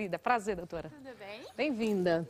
querida. Prazer, doutora. Tudo bem? Bem-vinda.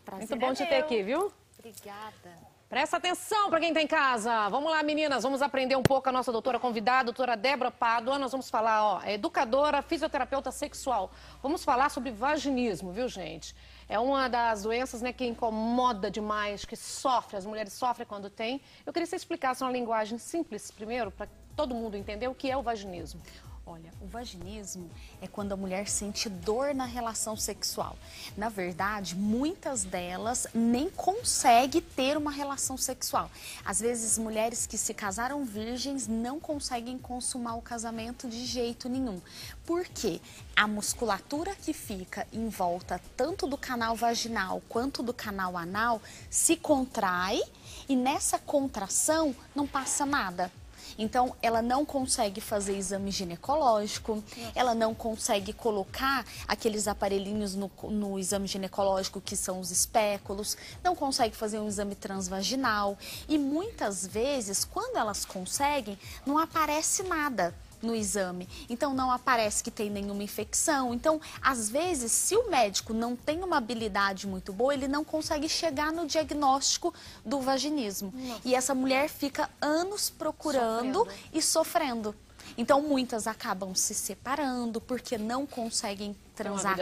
Prazer Muito bom te ter aqui, viu? Obrigada. Presta atenção para quem está em casa. Vamos lá, meninas, vamos aprender um pouco com a nossa doutora convidada, a doutora Débora Pádua. Nós vamos falar, ó, é educadora, fisioterapeuta sexual. Vamos falar sobre vaginismo, viu, gente? É uma das doenças, né, que incomoda demais, que sofre, as mulheres sofrem quando tem. Eu queria que você explicasse uma linguagem simples primeiro, para todo mundo entender o que é o vaginismo. Olha, o vaginismo é quando a mulher sente dor na relação sexual. Na verdade, muitas delas nem conseguem ter uma relação sexual. Às vezes, mulheres que se casaram virgens não conseguem consumar o casamento de jeito nenhum. Por quê? A musculatura que fica em volta tanto do canal vaginal quanto do canal anal se contrai e nessa contração não passa nada. Então, ela não consegue fazer exame ginecológico, ela não consegue colocar aqueles aparelhinhos no exame ginecológico que são os espéculos, não consegue fazer um exame transvaginal e muitas vezes, quando elas conseguem, não aparece nada no exame. Então, não aparece que tem nenhuma infecção. Então, às vezes, se o médico não tem uma habilidade muito boa, ele não consegue chegar no diagnóstico do vaginismo. Nossa. E essa mulher fica anos procurando e sofrendo. Então, muitas acabam se separando porque não conseguem transar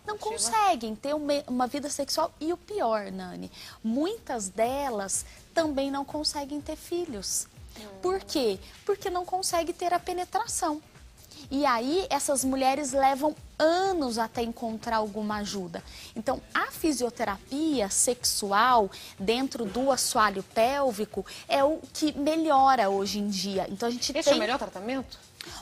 não conseguem ter uma vida sexual. E o pior, Nani, muitas delas também não conseguem ter filhos. Por quê? Porque não consegue ter a penetração. E aí, essas mulheres levam anos até encontrar alguma ajuda. Então, a fisioterapia sexual dentro do assoalho pélvico é o que melhora hoje em dia. Então, a gente Esse é o melhor tratamento?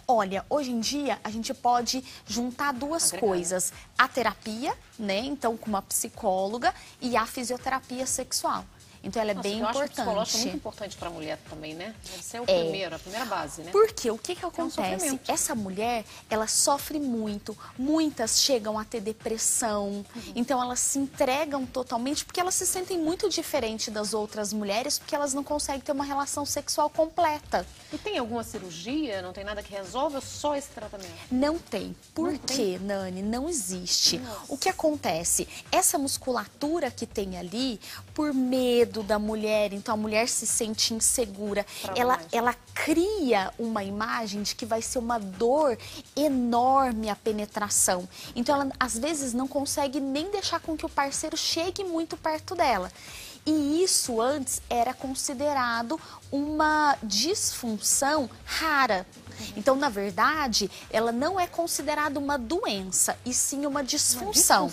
Olha, hoje em dia a gente pode juntar duas coisas. A terapia, né? Então, com uma psicóloga e a fisioterapia sexual. Então, ela é bem importante. Eu acho que o psicológico é muito importante para a mulher também, né? Deve ser a primeira base, né? Porque o que acontece? Essa mulher, ela sofre muito. Muitas chegam a ter depressão. Então, elas se entregam totalmente porque elas se sentem muito diferente das outras mulheres porque elas não conseguem ter uma relação sexual completa. E tem alguma cirurgia? Não tem nada que resolve ou só esse tratamento? Não tem. Por quê, Nani? Não existe. Nossa. O que acontece? Essa musculatura que tem ali, por medo da mulher, então a mulher se sente insegura, ela cria uma imagem de que vai ser uma dor enorme a penetração. Então ela às vezes não consegue nem deixar com que o parceiro chegue muito perto dela. E isso antes era considerado uma disfunção rara. Então, na verdade, ela não é considerada uma doença, e sim uma disfunção.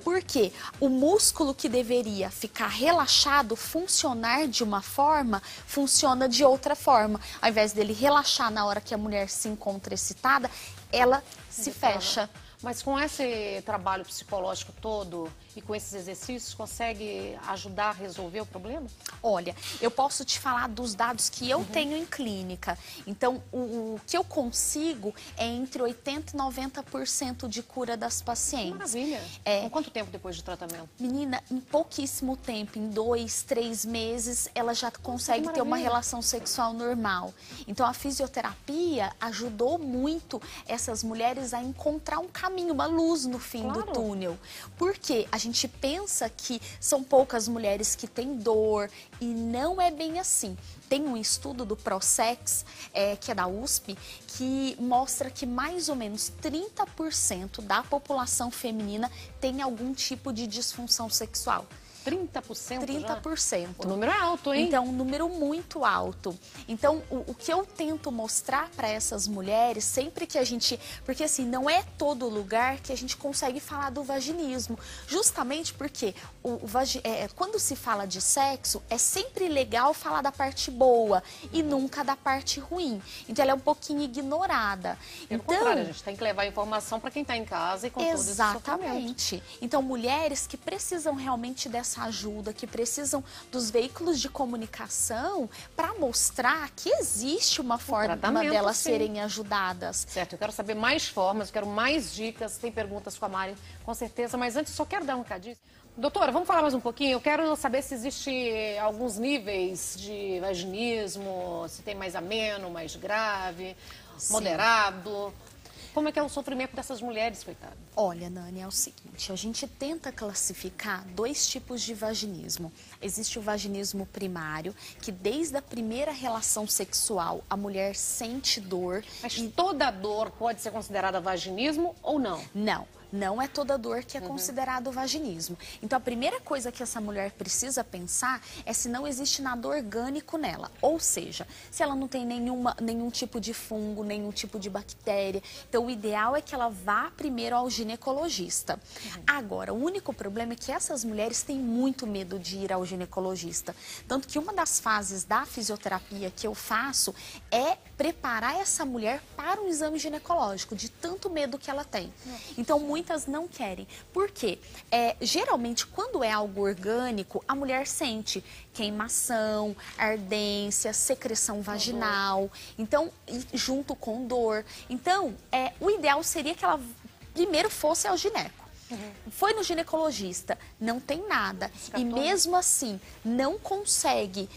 Porque o músculo que deveria ficar relaxado, funcionar de uma forma, funciona de outra forma. Ao invés dele relaxar na hora que a mulher se encontra excitada, ela se fecha. Mas com esse trabalho psicológico todo e com esses exercícios, consegue ajudar a resolver o problema? Olha, eu posso te falar dos dados que eu tenho em clínica. Então, o que eu consigo é entre 80% e 90% de cura das pacientes. Maravilha. Com quanto tempo depois do tratamento? Menina, em pouquíssimo tempo, em 2, 3 meses, ela já consegue ter uma relação sexual normal. Então, a fisioterapia ajudou muito essas mulheres a encontrar um caminho, uma luz no fim do túnel. Por quê? A gente pensa que são poucas mulheres que têm dor e não é bem assim. Tem um estudo do ProSex, que é da USP, que mostra que mais ou menos 30% da população feminina tem algum tipo de disfunção sexual. 30%? 30%. O número é alto, hein? Então, um número muito alto. Então, o que eu tento mostrar para essas mulheres, sempre que a gente... Porque, assim, não é todo lugar que a gente consegue falar do vaginismo. Justamente porque quando se fala de sexo, é sempre legal falar da parte boa e nunca da parte ruim. Então, ela é um pouquinho ignorada. Pelo contrário, a gente tem que levar a informação para quem está em casa e com todo esse sofrimento. Exatamente. Então, mulheres que precisam realmente dessa ajuda, que precisam dos veículos de comunicação para mostrar que existe uma forma delas serem ajudadas. Certo, eu quero saber mais formas, eu quero mais dicas, tem perguntas com a Mari, com certeza, mas antes só quero dar um recadinho. Doutora, vamos falar mais um pouquinho? Eu quero saber se existe alguns níveis de vaginismo, se tem mais ameno, mais grave, moderado. Como é que é o sofrimento dessas mulheres, coitada? Olha, Nani, é o seguinte, a gente tenta classificar dois tipos de vaginismo. Existe o vaginismo primário, que desde a primeira relação sexual a mulher sente dor. Mas toda dor pode ser considerada vaginismo ou não? Não. Não é toda dor que é considerado vaginismo. Então, a primeira coisa que essa mulher precisa pensar é se não existe nada orgânico nela. Ou seja, se ela não tem nenhum tipo de fungo, nenhum tipo de bactéria. Então, o ideal é que ela vá primeiro ao ginecologista. Agora, o único problema é que essas mulheres têm muito medo de ir ao ginecologista. Tanto que uma das fases da fisioterapia que eu faço é preparar essa mulher para um exame ginecológico, de tanto medo que ela tem. Então, muitas não querem. Por quê? Geralmente, quando é algo orgânico, a mulher sente queimação, ardência, secreção vaginal, então, junto com dor. Então, o ideal seria que ela primeiro fosse ao gineco. Foi no ginecologista, não tem nada. E mesmo assim, não consegue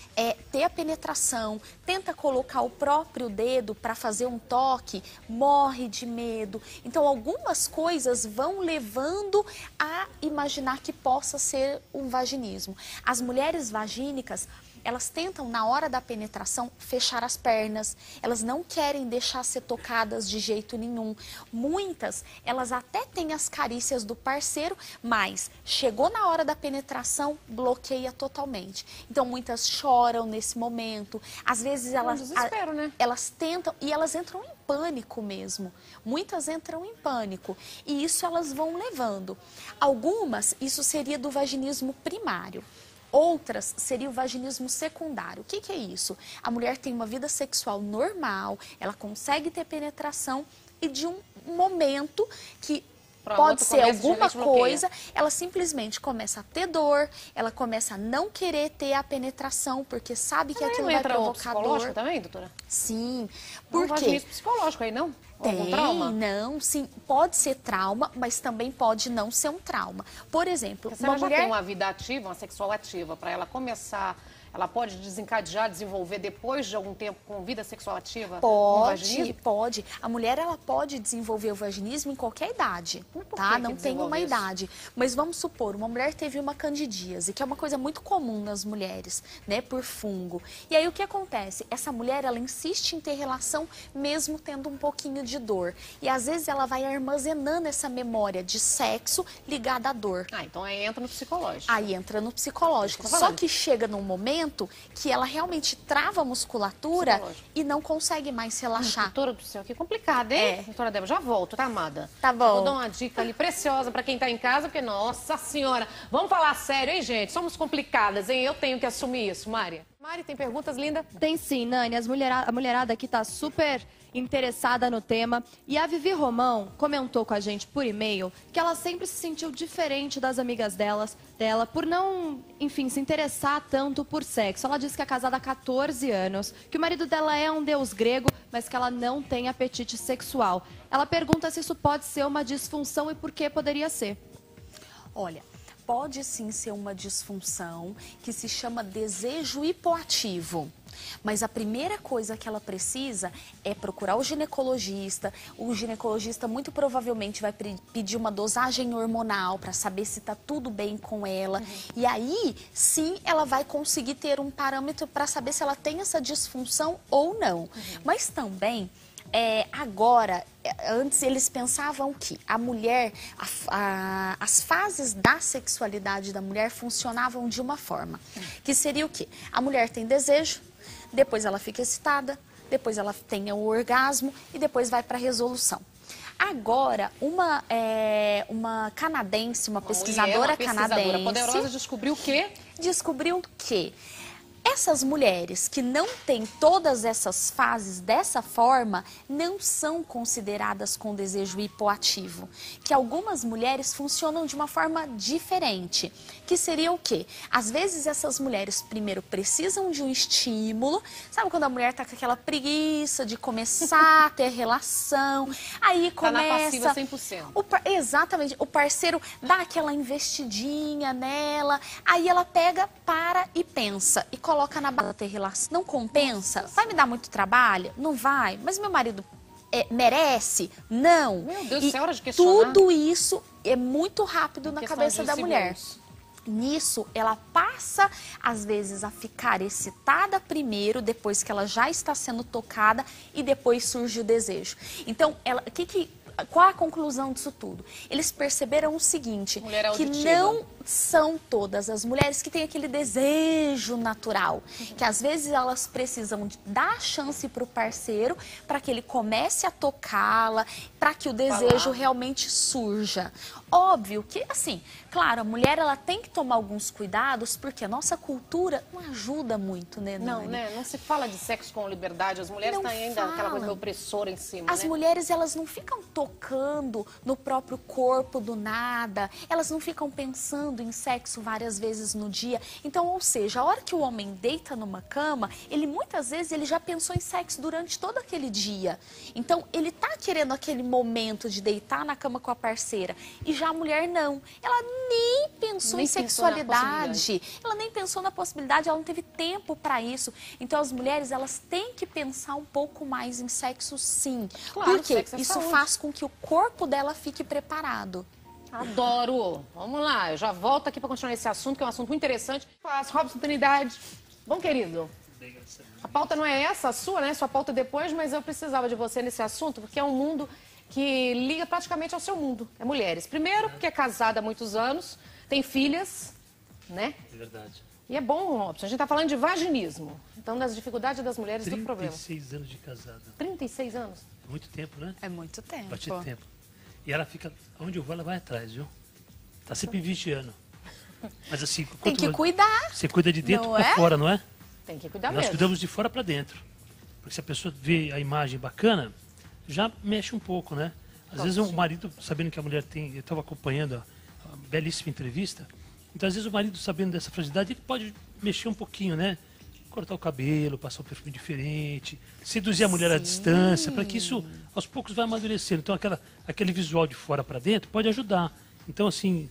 ter a penetração, tenta colocar o próprio dedo para fazer um toque, morre de medo. Então, algumas coisas vão levando a imaginar que possa ser um vaginismo. As mulheres vagínicas, elas tentam, na hora da penetração, fechar as pernas. Elas não querem deixar ser tocadas de jeito nenhum. Muitas, elas até têm as carícias do parceiro, mas chegou na hora da penetração, bloqueia totalmente. Então, muitas choram nesse momento. Às vezes, desespero, né? Elas tentam e elas entram em pânico mesmo. Muitas entram em pânico. E isso elas vão levando. Algumas, isso seria do vaginismo primário. Outras seria o vaginismo secundário. O que é isso? A mulher tem uma vida sexual normal, ela consegue ter penetração e de um momento que pode ser alguma coisa, ela simplesmente começa a ter dor, ela começa a não querer ter a penetração, porque sabe que aquilo vai provocar dor. Também, doutora? Sim. Por quê? Não vaginismo psicológico aí, não? Tem, não, sim, pode ser trauma, mas também pode não ser um trauma. Por exemplo, se ela já tem uma vida ativa, uma sexual ativa, para ela começar, ela pode desencadear, desenvolver depois de algum tempo com vida sexual ativa? Pode. A mulher, ela pode desenvolver o vaginismo em qualquer idade, tá? Não tem uma idade. Mas vamos supor, uma mulher teve uma candidíase, que é uma coisa muito comum nas mulheres, né? Por fungo. E aí o que acontece? Essa mulher, ela insiste em ter relação mesmo tendo um pouquinho de dor. E às vezes ela vai armazenando essa memória de sexo ligada à dor. Então aí entra no psicológico. Aí entra no psicológico. Só que chega num momento que ela realmente trava a musculatura e não consegue mais relaxar. Doutora do céu, que complicado, hein? Doutora Débora, já volto, tá, amada? Tá bom. Vou dar uma dica ali preciosa pra quem tá em casa, porque, nossa senhora, vamos falar sério, hein, gente? Somos complicadas, hein? Eu tenho que assumir isso, Mari. Mari, tem perguntas, linda? Tem sim, Nani. A mulherada aqui tá super interessada no tema. E a Vivi Romão comentou com a gente por e-mail que ela sempre se sentiu diferente das amigas dela por não, enfim, se interessar tanto por sexo. Ela disse que é casada há 14 anos, que o marido dela é um deus grego, mas que ela não tem apetite sexual. Ela pergunta se isso pode ser uma disfunção e por que poderia ser. Olha, pode sim ser uma disfunção que se chama desejo hipoativo. Mas a primeira coisa que ela precisa é procurar o ginecologista. O ginecologista muito provavelmente vai pedir uma dosagem hormonal para saber se está tudo bem com ela. E aí, sim, ela vai conseguir ter um parâmetro para saber se ela tem essa disfunção ou não. Mas também, agora, antes eles pensavam que a mulher, as fases da sexualidade da mulher funcionavam de uma forma. Que seria o quê? A mulher tem desejo, depois ela fica excitada, depois ela tem o orgasmo e depois vai para a resolução. Agora, uma canadense, uma pesquisadora canadense... poderosa descobriu o quê? Descobriu que essas mulheres que não têm todas essas fases dessa forma não são consideradas com desejo hipoativo. Que algumas mulheres funcionam de uma forma diferente. Que seria o quê? Às vezes essas mulheres primeiro precisam de um estímulo. Sabe quando a mulher tá com aquela preguiça de começar a ter relação? Aí começa... Tá na passiva 100%. Exatamente. O parceiro dá aquela investidinha nela. Aí ela pega, para e pensa. E coloca na bala ter relação. Não compensa? Vai me dar muito trabalho? Não vai. Mas meu marido merece? Não. Meu Deus e do céu, hora de questionar. tudo isso é muito rápido na Questão cabeça de da mulher. segundos. Nisso, ela passa, às vezes, a ficar excitada primeiro, depois que ela já está sendo tocada, e depois surge o desejo. Então, qual a conclusão disso tudo? Eles perceberam o seguinte, Mulher que auditiva. não são todas as mulheres que têm aquele desejo natural, que às vezes elas precisam dar chance para o parceiro, para que ele comece a tocá-la, para que o desejo realmente surja. Óbvio que, assim, claro, a mulher ela tem que tomar alguns cuidados, porque a nossa cultura não ajuda muito, né, Nani? Não, né? Não se fala de sexo com liberdade. As mulheres Não têm ainda aquela coisa falam. opressora em cima, As né? mulheres, elas não ficam tocando no próprio corpo do nada, elas não ficam pensando em sexo várias vezes no dia. Então, ou seja, a hora que o homem deita numa cama, ele muitas vezes ele já pensou em sexo durante todo aquele dia. Então, ele tá querendo aquele momento de deitar na cama com a parceira. E já a mulher não. Ela nem pensou Nem em pensou na sexualidade, ela nem pensou na possibilidade, ela não teve tempo para isso. Então, as mulheres, elas têm que pensar um pouco mais em sexo, sim. Claro, Porque sexo é isso saúde. faz com que o corpo dela fique preparado. Adoro. Vamos lá, eu já volto aqui para continuar esse assunto, que é um assunto muito interessante. Faz, Robson Trinidade. Bom, querido? A pauta não é essa, a sua, né? Sua pauta é depois, mas eu precisava de você nesse assunto, porque é um mundo que liga praticamente ao seu mundo. É mulheres. Primeiro, porque é casada há muitos anos, tem filhas, né? É verdade. E é bom, Robson, a gente tá falando de vaginismo. Então, das dificuldades das mulheres do problema. 36 anos de casada. 36 anos. É muito tempo, né? É muito tempo. Bastante tempo. E ela fica, onde eu vou, ela vai atrás, viu? Tá sempre vigiando. Mas assim, Tem quanto que cuidar. você cuida de dentro Não para é? fora, não é? Tem que cuidar Nós mesmo. cuidamos de fora para dentro. Porque se a pessoa vê a imagem bacana, já mexe um pouco, né? Às vezes o marido, sabendo que a mulher tem... Eu estava acompanhando a belíssima entrevista. Então, às vezes o marido, sabendo dessa fragilidade, ele pode mexer um pouquinho, né? Cortar o cabelo, passar um perfume diferente, seduzir a mulher à distância, para que isso, aos poucos, vai amadurecendo. Então, aquele visual de fora para dentro pode ajudar. Então, assim...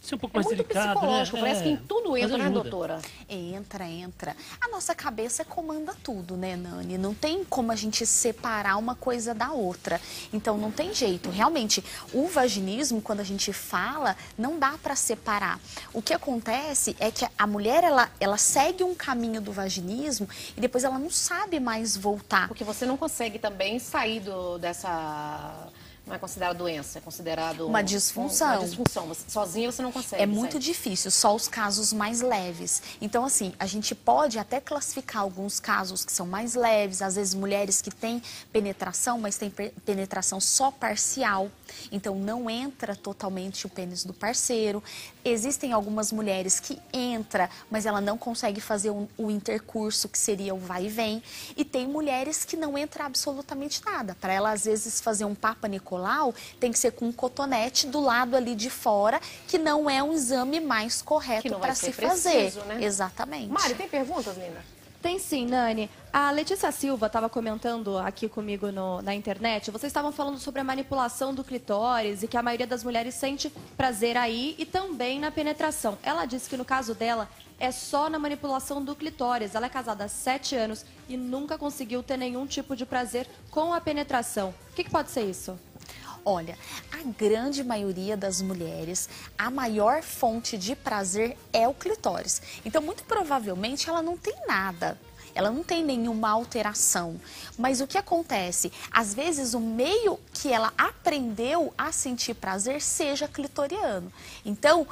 ser um pouco É mais muito delicado, psicológico, né? parece que em tudo mas entra, né, ajuda. doutora? Entra. A nossa cabeça comanda tudo, né, Nani? Não tem como a gente separar uma coisa da outra. Então, não tem jeito. Realmente, o vaginismo, quando a gente fala, não dá para separar. O que acontece é que a mulher, ela segue um caminho do vaginismo e depois ela não sabe mais voltar. Porque você não consegue também sair dessa... Não é considerado doença, é considerado... Uma disfunção. Uma disfunção. Sozinha você não consegue. É muito difícil, só os casos mais leves. Então, assim, a gente pode até classificar alguns casos que são mais leves, às vezes mulheres que têm penetração, mas têm penetração só parcial. Então, não entra totalmente o pênis do parceiro. Existem algumas mulheres que entra, mas ela não consegue fazer o intercurso, que seria o vai e vem. E tem mulheres que não entra absolutamente nada. Para ela, às vezes, fazer um Papa Nicolau, tem que ser com um cotonete do lado ali de fora, que não é um exame mais correto para se fazer. Né? Exatamente. Mari, tem perguntas, Nina? Tem sim, Nani. A Letícia Silva estava comentando aqui comigo na internet. Vocês estavam falando sobre a manipulação do clitóris e que a maioria das mulheres sente prazer aí e também na penetração. Ela disse que no caso dela é só na manipulação do clitóris. Ela é casada há 7 anos e nunca conseguiu ter nenhum tipo de prazer com a penetração. O que pode ser isso? Olha, a grande maioria das mulheres, a maior fonte de prazer é o clitóris. Então, muito provavelmente, ela não tem nada. Ela não tem nenhuma alteração. Mas o que acontece? Às vezes, o meio que ela aprendeu a sentir prazer seja clitoriano. Então,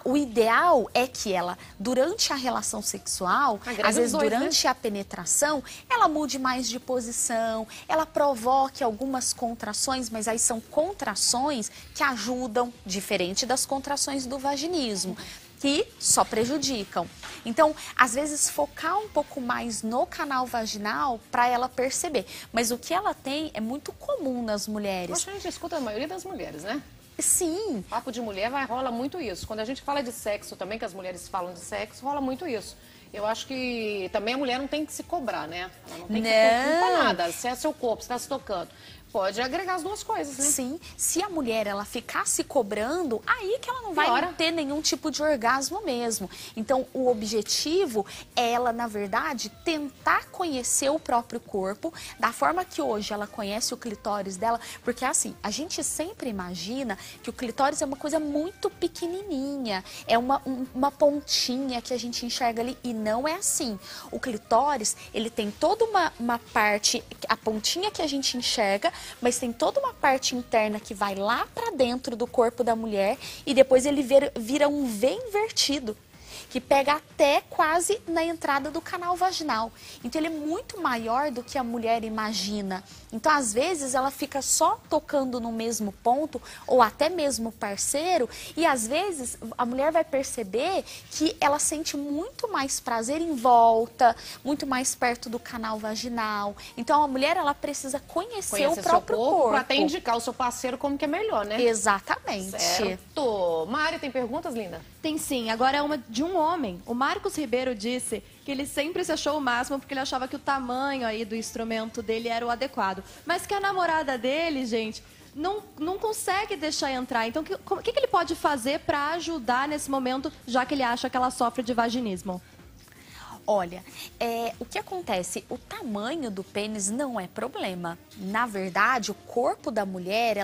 o ideal é que ela, durante a relação sexual, às vezes durante a penetração, ela mude mais de posição, ela provoque algumas contrações, mas aí são contrações que ajudam, diferente das contrações do vaginismo, que só prejudicam. Então, às vezes, focar um pouco mais no canal vaginal para ela perceber. Mas o que ela tem é muito comum nas mulheres. Acho que a gente escuta a maioria das mulheres, né? Sim. Papo de mulher rola muito isso. Quando a gente fala de sexo também, que as mulheres falam de sexo, rola muito isso. Eu acho que também a mulher não tem que se cobrar, né? Ela não tem que ter culpa nada. Se é seu corpo, você está se tocando. pode agregar as duas coisas, né? Sim, se a mulher ela ficar se cobrando, aí que ela não vai ter nenhum tipo de orgasmo mesmo. Então, o objetivo é ela, na verdade, tentar conhecer o próprio corpo da forma que hoje ela conhece o clitóris dela, porque assim, a gente sempre imagina que o clitóris é uma coisa muito pequenininha, é uma pontinha que a gente enxerga ali, e não é assim. O clitóris, ele tem toda uma parte, a pontinha que a gente enxerga, mas tem toda uma parte interna que vai lá pra dentro do corpo da mulher e depois ele vira um V invertido, que pega até quase na entrada do canal vaginal. Então ele é muito maior do que a mulher imagina. Então às vezes ela fica só tocando no mesmo ponto ou até mesmo parceiro, e às vezes a mulher vai perceber que ela sente muito mais prazer em volta, muito mais perto do canal vaginal. Então a mulher ela precisa conhecer o próprio corpo para até indicar o seu parceiro como que é melhor, né? Exatamente. Certo. Mari, tem perguntas, linda? Tem sim. Agora é uma de um homem. O Marcos Ribeiro disse que ele sempre se achou o máximo porque ele achava que o tamanho aí do instrumento dele era o adequado. Mas que a namorada dele, gente, não consegue deixar entrar. Então, o que ele pode fazer para ajudar nesse momento, já que ele acha que ela sofre de vaginismo? Olha, o que acontece? O tamanho do pênis não é problema. Na verdade, o corpo da mulher,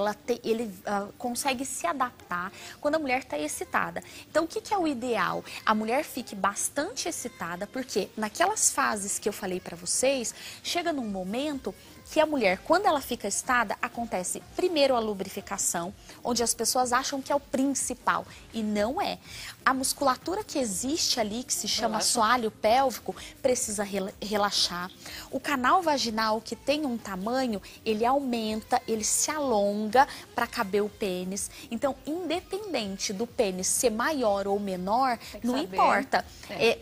ele consegue se adaptar quando a mulher está excitada. Então, o que é o ideal? A mulher fique bastante excitada, porque naquelas fases que eu falei para vocês, chega num momento que a mulher, quando ela fica excitada, acontece primeiro a lubrificação, onde as pessoas acham que é o principal, e não é. A musculatura que existe ali, que se chama assoalho pélvico, precisa relaxar. O canal vaginal, que tem um tamanho, ele aumenta, ele se alonga para caber o pênis. Então, independente do pênis ser maior ou menor, não importa.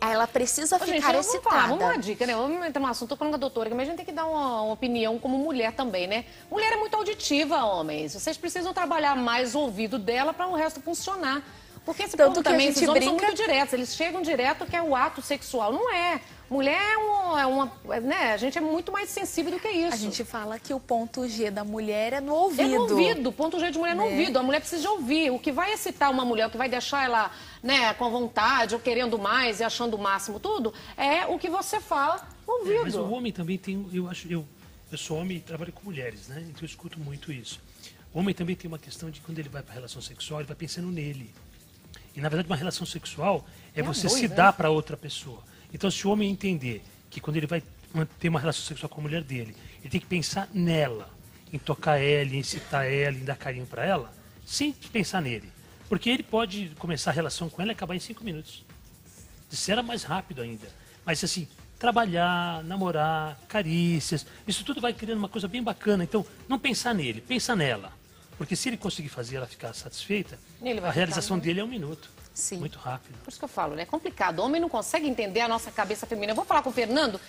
Ela precisa ficar excitada. Vamos uma dica, né? Vamos entrar num assunto, tô falando com a doutora, mas a gente tem que dar uma opinião como mulher também, né? Mulher é muito auditiva, homens. Vocês precisam trabalhar mais o ouvido dela para o resto funcionar. Porque esse ponto também, esses homens são muito diretos. Eles chegam direto que é o ato sexual. Não é. Mulher né? A gente é muito mais sensível do que isso. A gente fala que o ponto G da mulher é no ouvido. É no ouvido. O ponto G de mulher é no ouvido. A mulher precisa de ouvir. O que vai excitar uma mulher, o que vai deixar ela, né, com vontade, ou querendo mais e achando o máximo tudo, é o que você fala no ouvido. Mas o homem também tem, eu sou homem e trabalho com mulheres, né? Então eu escuto muito isso. O homem também tem uma questão de quando ele vai para a relação sexual, ele vai pensando nele. E, na verdade, uma relação sexual é você se dar para outra pessoa. Então, se o homem entender que quando ele vai ter uma relação sexual com a mulher dele, ele tem que pensar nela, em tocar ela, em excitar ela, em dar carinho para ela, sem pensar nele. Porque ele pode começar a relação com ela e acabar em 5 minutos. Isso era mais rápido ainda. Mas, assim, trabalhar, namorar, carícias, isso tudo vai criando uma coisa bem bacana. Então, não pensar nele, pensa nela. Porque se ele conseguir fazer ela ficar satisfeita, a realização dele é 1 minuto. Sim. Muito rápido. Por isso que eu falo, né? É complicado. O homem não consegue entender a nossa cabeça feminina. Eu vou falar com o Fernando.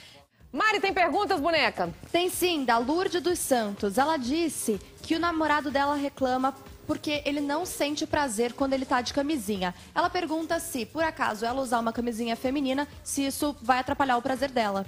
Mari, tem perguntas, boneca? Tem sim, da Lourdes dos Santos. Ela disse que o namorado dela reclama porque ele não sente prazer quando ele tá de camisinha. Ela pergunta se, por acaso, ela usar uma camisinha feminina, se isso vai atrapalhar o prazer dela.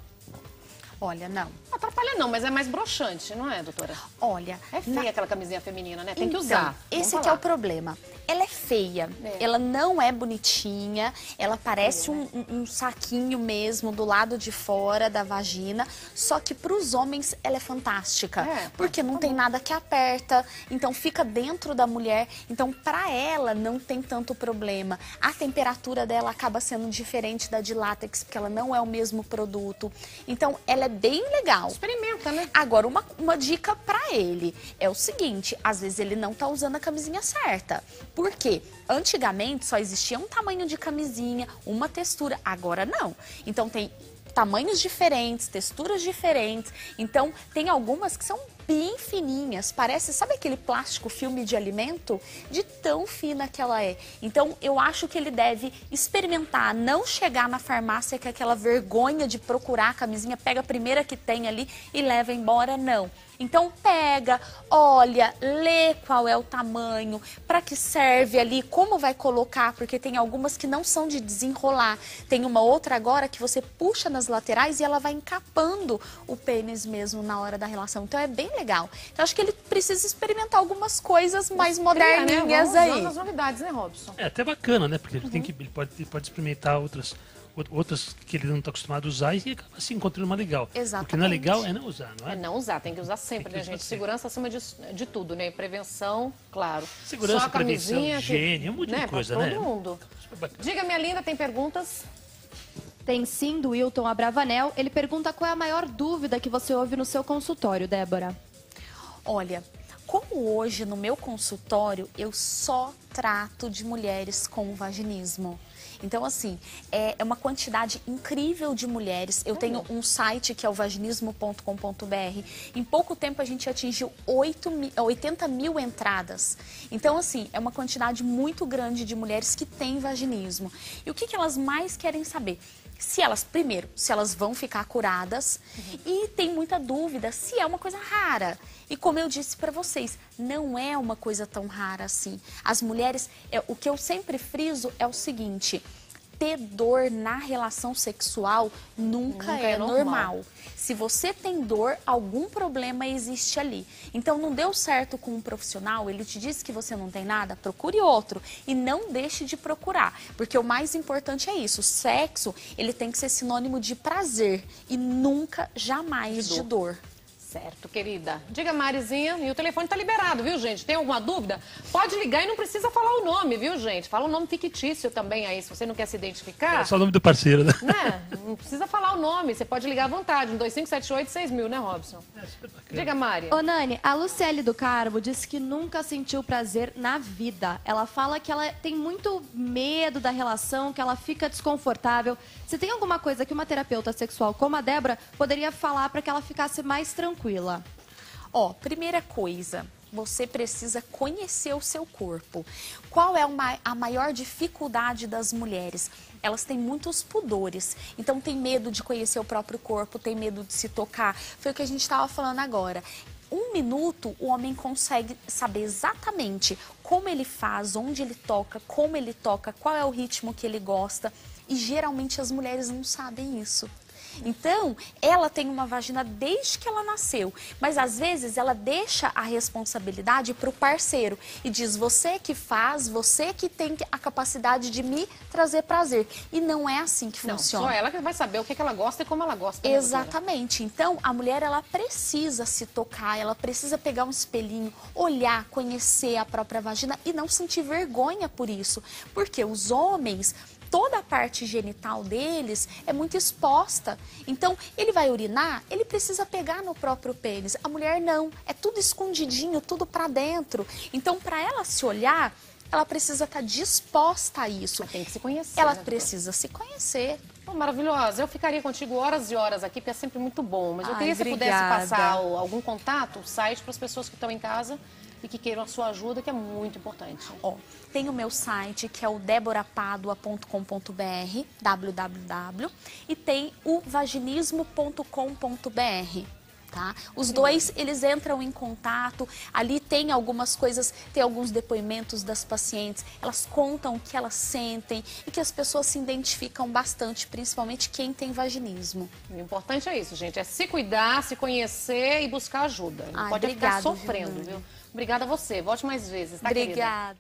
Olha, não. Não atrapalha não, mas é mais broxante, não é, doutora? Olha... É feia aquela camisinha feminina, né? Tem que então, usar. Esse que é o problema. Ela é feia, ela não é bonitinha, ela parece um saquinho mesmo do lado de fora da vagina, só que para os homens ela é fantástica, porque não tem nada que aperta, então fica dentro da mulher, então para ela não tem tanto problema. A temperatura dela acaba sendo diferente da de látex, porque ela não é o mesmo produto, então ela é bem legal. Experimenta, né? Agora, uma dica pra ele é o seguinte, às vezes ele não tá usando a camisinha certa. Por quê? Antigamente só existia um tamanho de camisinha, uma textura, agora não. Então tem tamanhos diferentes, texturas diferentes, então tem algumas que são bem fininhas, parece, sabe aquele plástico filme de alimento? De tão fina que ela é. Então eu acho que ele deve experimentar, não chegar na farmácia com aquela vergonha de procurar a camisinha, pega a primeira que tem ali e leva embora, não. Então pega, olha, lê qual é o tamanho, para que serve ali, como vai colocar, porque tem algumas que não são de desenrolar. Tem uma outra agora que você puxa nas nas laterais e ela vai encapando o pênis mesmo na hora da relação. Então é bem legal. Então acho que ele precisa experimentar algumas coisas mais moderninhas, né? aí. Vamos as novidades, né, Robson? É até bacana, né? Porque ele pode experimentar outras que ele não está acostumado a usar e acaba assim encontrando uma legal. Exatamente. Porque não é legal é não usar, não é? É não usar, tem que usar sempre, né, gente? Segurança acima de tudo, né? Prevenção, claro. Segurança, Só a prevenção, camisinha, higiene, um monte de coisa, pra né? todo mundo. Super bacana. Diga, minha linda, tem perguntas? Tem sim, do Wilton Abravanel. Ele pergunta qual é a maior dúvida que você ouve no seu consultório, Débora. Olha, como hoje no meu consultório eu só trato de mulheres com vaginismo. Então, assim, é uma quantidade incrível de mulheres. Eu tenho um site que é o vaginismo.com.br. Em pouco tempo a gente atingiu 80 mil entradas. Então, assim, é uma quantidade muito grande de mulheres que têm vaginismo. E o que elas mais querem saber? Primeiro, se elas vão ficar curadas e tem muita dúvida se é uma coisa rara. E como eu disse para vocês, não é uma coisa tão rara assim. As mulheres, o que eu sempre friso é o seguinte: ter dor na relação sexual nunca é normal. Se você tem dor, algum problema existe ali. Então, não deu certo com um profissional, ele te disse que você não tem nada, procure outro. E não deixe de procurar, porque o mais importante é isso. O sexo, ele tem que ser sinônimo de prazer e nunca, jamais de dor. Certo, querida. Diga, Marizinha, e o telefone tá liberado, viu, gente? Tem alguma dúvida? Pode ligar e não precisa falar o nome, viu, gente? Fala um nome fictício também aí, se você não quer se identificar. É só o nome do parceiro, né? Não precisa falar o nome, você pode ligar à vontade, no 2578-6000, né, Robson? Diga, Mari. Ô, Nani, a Luciele do Carmo disse que nunca sentiu prazer na vida. Ela fala que ela tem muito medo da relação, que ela fica desconfortável. Você tem alguma coisa que uma terapeuta sexual como a Débora poderia falar para que ela ficasse mais tranquila? Primeira coisa, você precisa conhecer o seu corpo. Qual é a maior dificuldade das mulheres? Elas têm muitos pudores, então tem medo de conhecer o próprio corpo, tem medo de se tocar. Foi o que a gente estava falando agora. 1 minuto, o homem consegue saber exatamente como ele faz, onde ele toca, como ele toca, qual é o ritmo que ele gosta. E geralmente as mulheres não sabem isso. Então, ela tem uma vagina desde que ela nasceu, mas às vezes ela deixa a responsabilidade para o parceiro e diz: você que faz, você que tem a capacidade de me trazer prazer. E não é assim que funciona. Só ela que vai saber o que ela gosta e como ela gosta. Exatamente. Então, a mulher, ela precisa se tocar, ela precisa pegar um espelhinho, olhar, conhecer a própria vagina e não sentir vergonha por isso. Porque os homens, toda a parte genital deles é muito exposta. Então, ele vai urinar, ele precisa pegar no próprio pênis. A mulher não, é tudo escondidinho, tudo pra dentro. Então, para ela se olhar, ela precisa estar disposta a isso. Ela tem que se conhecer. Ela precisa se conhecer. Maravilhosa. Eu ficaria contigo horas e horas aqui, porque é sempre muito bom. Mas eu queria que você pudesse obrigada. passar algum contato, o site, para as pessoas que estão em casa e que queiram a sua ajuda, que é muito importante. Tem o meu site, que é o deborapadua.com.br, www, e tem o vaginismo.com.br. Tá? Os dois, eles entram em contato, ali tem algumas coisas, tem alguns depoimentos das pacientes, elas contam o que elas sentem e que as pessoas se identificam bastante, principalmente quem tem vaginismo. O importante é isso, gente, é se cuidar, se conhecer e buscar ajuda. Não pode ficar sofrendo, viu? Obrigada a você, volte mais vezes, tá, querida? Obrigada.